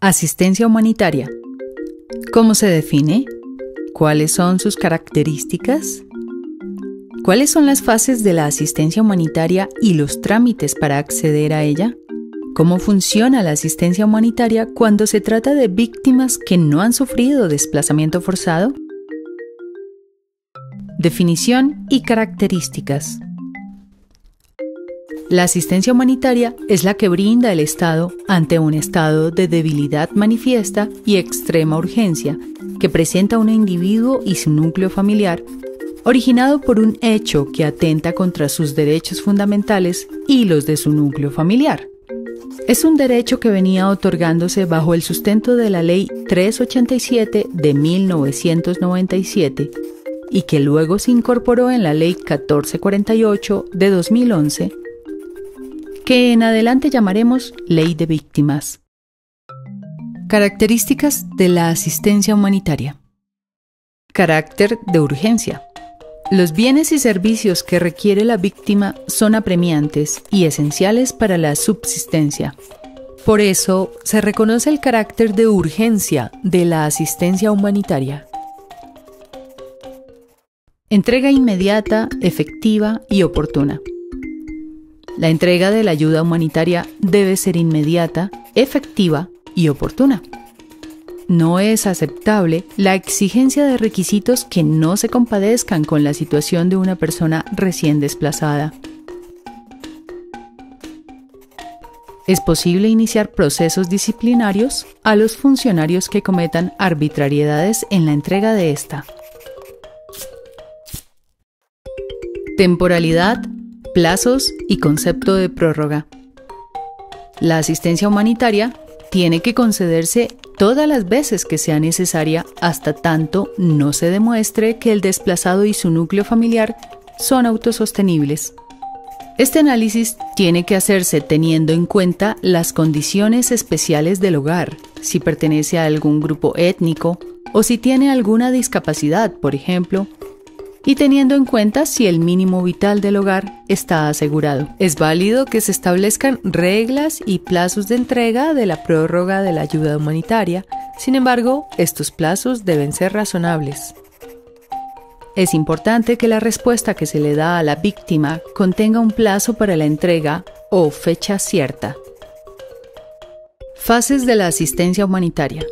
Asistencia humanitaria. ¿Cómo se define? ¿Cuáles son sus características? ¿Cuáles son las fases de la asistencia humanitaria y los trámites para acceder a ella? ¿Cómo funciona la asistencia humanitaria cuando se trata de víctimas que no han sufrido desplazamiento forzado? Definición y características. La asistencia humanitaria es la que brinda el Estado ante un estado de debilidad manifiesta y extrema urgencia que presenta un individuo y su núcleo familiar, originado por un hecho que atenta contra sus derechos fundamentales y los de su núcleo familiar. Es un derecho que venía otorgándose bajo el sustento de la Ley 387 de 1997 y que luego se incorporó en la Ley 1448 de 2011, que en adelante llamaremos Ley de Víctimas. Características de la asistencia humanitaria. Carácter de urgencia. Los bienes y servicios que requiere la víctima son apremiantes y esenciales para la subsistencia. Por eso, se reconoce el carácter de urgencia de la asistencia humanitaria. Entrega inmediata, efectiva y oportuna. La entrega de la ayuda humanitaria debe ser inmediata, efectiva y oportuna. No es aceptable la exigencia de requisitos que no se compadezcan con la situación de una persona recién desplazada. Es posible iniciar procesos disciplinarios a los funcionarios que cometan arbitrariedades en la entrega de esta. Temporalidad, plazos y concepto de prórroga. La asistencia humanitaria tiene que concederse todas las veces que sea necesaria hasta tanto no se demuestre que el desplazado y su núcleo familiar son autosostenibles. Este análisis tiene que hacerse teniendo en cuenta las condiciones especiales del hogar, si pertenece a algún grupo étnico o si tiene alguna discapacidad, por ejemplo, y teniendo en cuenta si el mínimo vital del hogar está asegurado. Es válido que se establezcan reglas y plazos de entrega de la prórroga de la ayuda humanitaria, sin embargo, estos plazos deben ser razonables. Es importante que la respuesta que se le da a la víctima contenga un plazo para la entrega o fecha cierta. Fases de la asistencia humanitaria.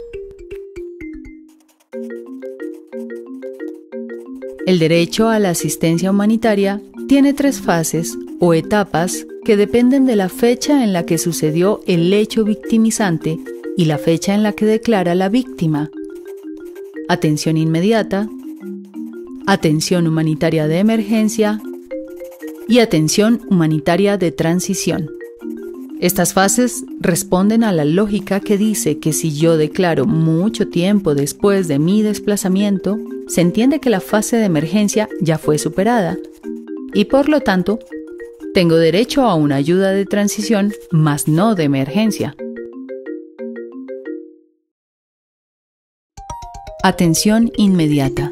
El derecho a la asistencia humanitaria tiene 3 fases o etapas que dependen de la fecha en la que sucedió el hecho victimizante y la fecha en la que declara la víctima. Atención inmediata, atención humanitaria de emergencia y atención humanitaria de transición. Estas fases responden a la lógica que dice que si yo declaro mucho tiempo después de mi desplazamiento, se entiende que la fase de emergencia ya fue superada y por lo tanto tengo derecho a una ayuda de transición, mas no de emergencia. Atención inmediata.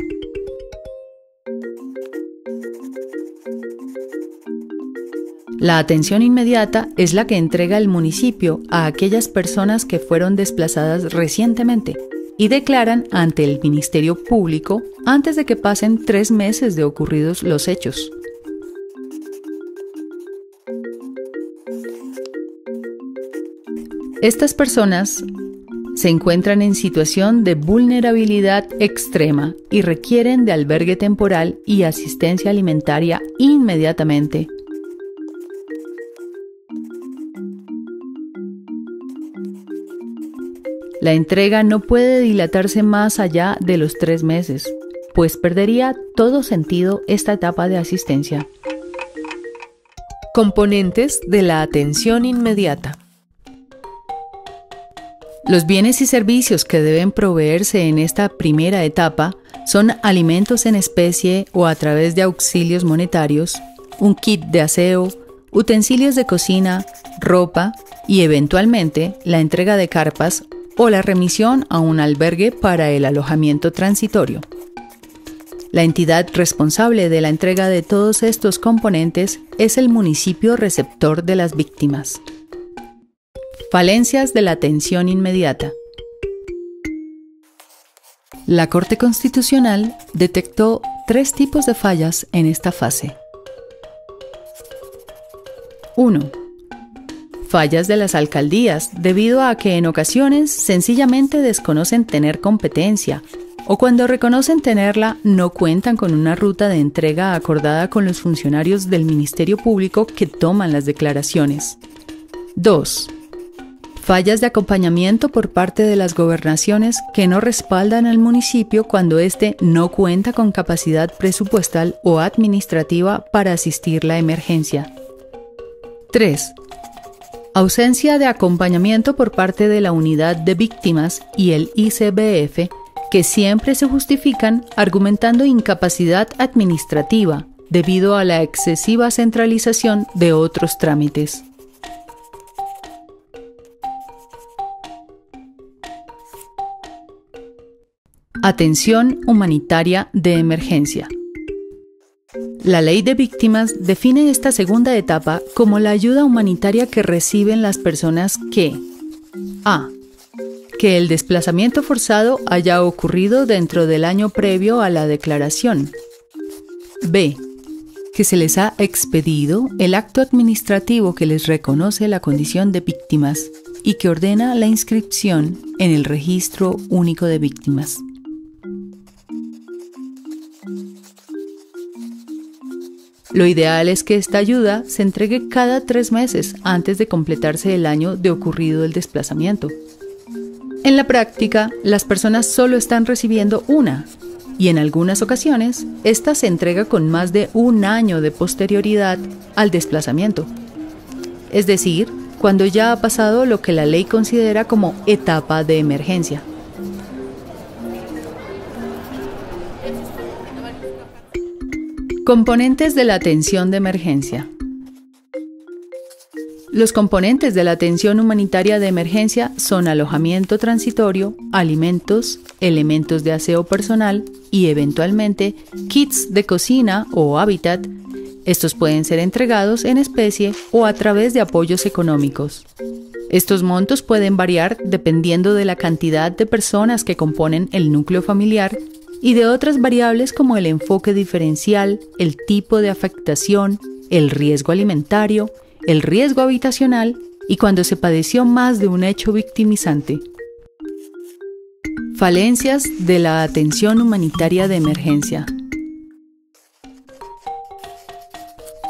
La atención inmediata es la que entrega el municipio a aquellas personas que fueron desplazadas recientemente y declaran ante el Ministerio Público antes de que pasen 3 meses de ocurridos los hechos. Estas personas se encuentran en situación de vulnerabilidad extrema y requieren de albergue temporal y asistencia alimentaria inmediatamente. La entrega no puede dilatarse más allá de los 3 meses, pues perdería todo sentido esta etapa de asistencia. Componentes de la atención inmediata. Los bienes y servicios que deben proveerse en esta primera etapa son alimentos en especie o a través de auxilios monetarios, un kit de aseo, utensilios de cocina, ropa y eventualmente la entrega de carpas o la remisión a un albergue para el alojamiento transitorio. La entidad responsable de la entrega de todos estos componentes es el municipio receptor de las víctimas. Falencias de la atención inmediata. La Corte Constitucional detectó 3 tipos de fallas en esta fase. 1. Fallas de las alcaldías debido a que en ocasiones sencillamente desconocen tener competencia o cuando reconocen tenerla no cuentan con una ruta de entrega acordada con los funcionarios del Ministerio Público que toman las declaraciones. 2. Fallas de acompañamiento por parte de las gobernaciones que no respaldan al municipio cuando éste no cuenta con capacidad presupuestal o administrativa para asistir la emergencia. 3. Ausencia de acompañamiento por parte de la Unidad de Víctimas y el ICBF, que siempre se justifican argumentando incapacidad administrativa debido a la excesiva centralización de otros trámites. Atención humanitaria de emergencia. La Ley de Víctimas define esta segunda etapa como la ayuda humanitaria que reciben las personas que a. Que el desplazamiento forzado haya ocurrido dentro del año previo a la declaración. b. Que se les ha expedido el acto administrativo que les reconoce la condición de víctimas y que ordena la inscripción en el Registro Único de Víctimas. Lo ideal es que esta ayuda se entregue cada 3 meses antes de completarse el año de ocurrido el desplazamiento. En la práctica, las personas solo están recibiendo una, y en algunas ocasiones, esta se entrega con más de 1 año de posterioridad al desplazamiento. Es decir, cuando ya ha pasado lo que la ley considera como etapa de emergencia. Componentes de la atención de emergencia. Los componentes de la atención humanitaria de emergencia son alojamiento transitorio, alimentos, elementos de aseo personal y, eventualmente, kits de cocina o hábitat. Estos pueden ser entregados en especie o a través de apoyos económicos. Estos montos pueden variar dependiendo de la cantidad de personas que componen el núcleo familiar y de otras variables como el enfoque diferencial, el tipo de afectación, el riesgo alimentario, el riesgo habitacional y cuando se padeció más de un hecho victimizante. Falencias de la atención humanitaria de emergencia.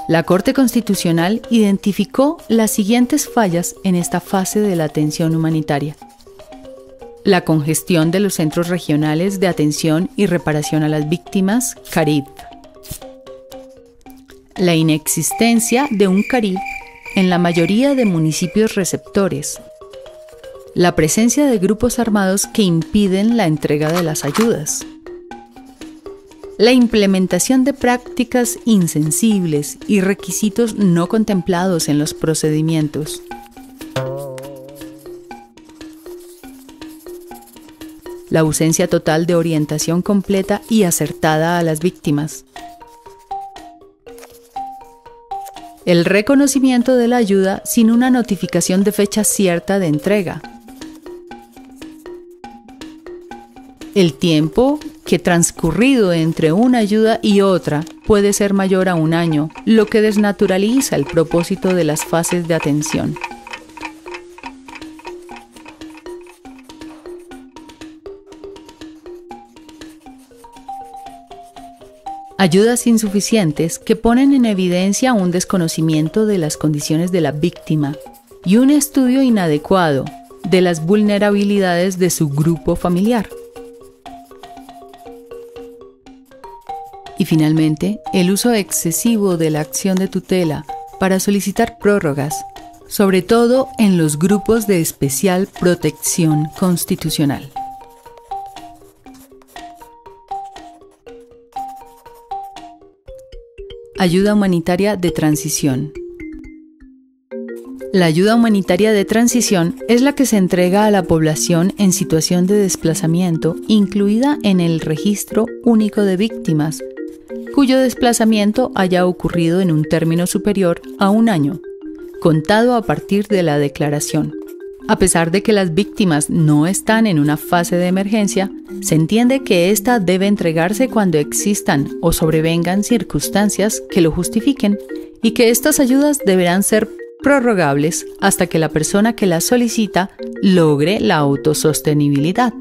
La Corte Constitucional identificó las siguientes fallas en esta fase de la atención humanitaria. La congestión de los centros regionales de atención y reparación a las víctimas, CARIV. La inexistencia de un CARIV en la mayoría de municipios receptores. La presencia de grupos armados que impiden la entrega de las ayudas. La implementación de prácticas insensibles y requisitos no contemplados en los procedimientos. La ausencia total de orientación completa y acertada a las víctimas. El reconocimiento de la ayuda sin una notificación de fecha cierta de entrega. El tiempo que transcurrido entre una ayuda y otra puede ser mayor a 1 año, lo que desnaturaliza el propósito de las fases de atención. Ayudas insuficientes que ponen en evidencia un desconocimiento de las condiciones de la víctima y un estudio inadecuado de las vulnerabilidades de su grupo familiar. Y finalmente, el uso excesivo de la acción de tutela para solicitar prórrogas, sobre todo en los grupos de especial protección constitucional. Ayuda humanitaria de transición. La ayuda humanitaria de transición es la que se entrega a la población en situación de desplazamiento, incluida en el Registro Único de Víctimas, cuyo desplazamiento haya ocurrido en un término superior a 1 año, contado a partir de la declaración, A pesar de que las víctimas no están en una fase de emergencia, se entiende que ésta debe entregarse cuando existan o sobrevengan circunstancias que lo justifiquen y que estas ayudas deberán ser prorrogables hasta que la persona que las solicita logre la autosostenibilidad.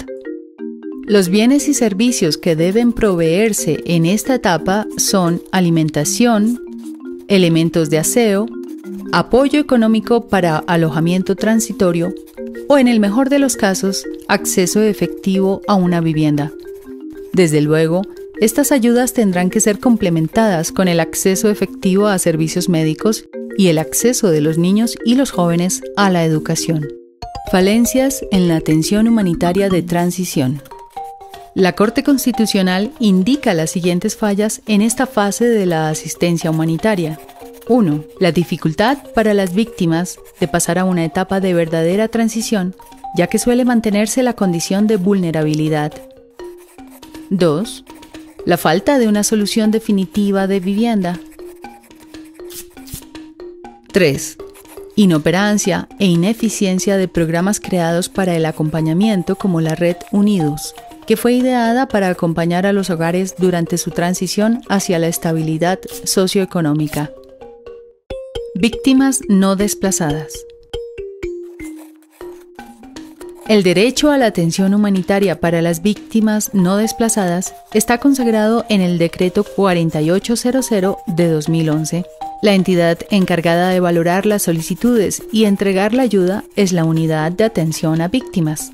Los bienes y servicios que deben proveerse en esta etapa son alimentación, elementos de aseo, apoyo económico para alojamiento transitorio o, en el mejor de los casos, acceso efectivo a una vivienda. Desde luego, estas ayudas tendrán que ser complementadas con el acceso efectivo a servicios médicos y el acceso de los niños y los jóvenes a la educación. Falencias en la atención humanitaria de transición. La Corte Constitucional indica las siguientes fallas en esta fase de la asistencia humanitaria. 1. La dificultad para las víctimas de pasar a una etapa de verdadera transición, ya que suele mantenerse la condición de vulnerabilidad. 2. La falta de una solución definitiva de vivienda. 3. Inoperancia e ineficiencia de programas creados para el acompañamiento como la Red Unidos, que fue ideada para acompañar a los hogares durante su transición hacia la estabilidad socioeconómica. Víctimas no desplazadas. El derecho a la atención humanitaria para las víctimas no desplazadas está consagrado en el Decreto 4800 de 2011. La entidad encargada de valorar las solicitudes y entregar la ayuda es la Unidad de Atención a Víctimas.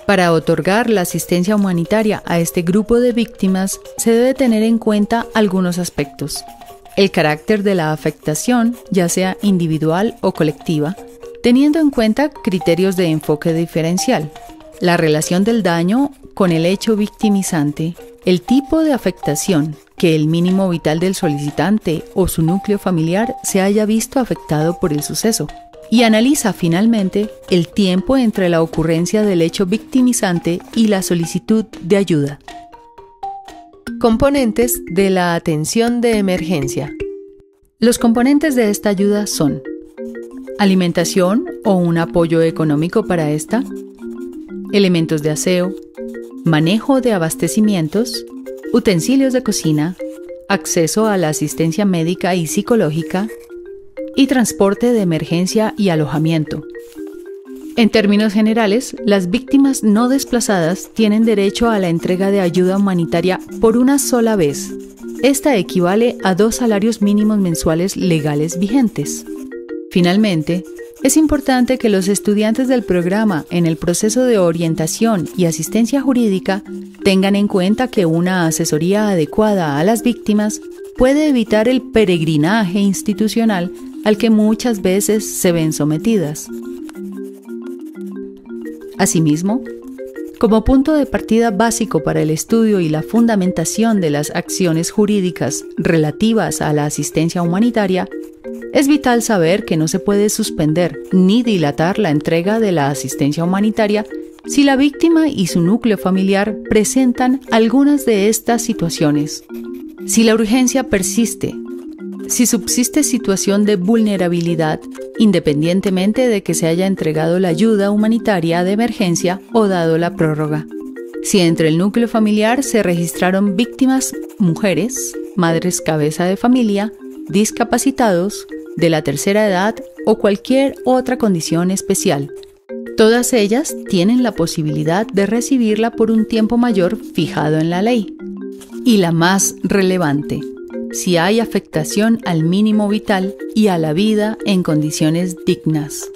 Para otorgar la asistencia humanitaria a este grupo de víctimas, se debe tener en cuenta algunos aspectos. El carácter de la afectación, ya sea individual o colectiva, teniendo en cuenta criterios de enfoque diferencial. La relación del daño con el hecho victimizante, el tipo de afectación, que el mínimo vital del solicitante o su núcleo familiar se haya visto afectado por el suceso. Y analiza finalmente el tiempo entre la ocurrencia del hecho victimizante y la solicitud de ayuda. Componentes de la atención de emergencia. Los componentes de esta ayuda son alimentación o un apoyo económico para esta, elementos de aseo, manejo de abastecimientos, utensilios de cocina, acceso a la asistencia médica y psicológica, y transporte de emergencia y alojamiento. En términos generales, las víctimas no desplazadas tienen derecho a la entrega de ayuda humanitaria por una sola vez. Esta equivale a 2 salarios mínimos mensuales legales vigentes. Finalmente, es importante que los estudiantes del programa en el proceso de orientación y asistencia jurídica tengan en cuenta que una asesoría adecuada a las víctimas puede evitar el peregrinaje institucional al que muchas veces se ven sometidas. Asimismo, como punto de partida básico para el estudio y la fundamentación de las acciones jurídicas relativas a la asistencia humanitaria, es vital saber que no se puede suspender ni dilatar la entrega de la asistencia humanitaria si la víctima y su núcleo familiar presentan algunas de estas situaciones. Si la urgencia persiste, si subsiste situación de vulnerabilidad, independientemente de que se haya entregado la ayuda humanitaria de emergencia o dado la prórroga. Si entre el núcleo familiar se registraron víctimas mujeres, madres cabeza de familia, discapacitados, de la tercera edad o cualquier otra condición especial. Todas ellas tienen la posibilidad de recibirla por un tiempo mayor fijado en la ley. Y la más relevante, si hay afectación al mínimo vital y a la vida en condiciones dignas.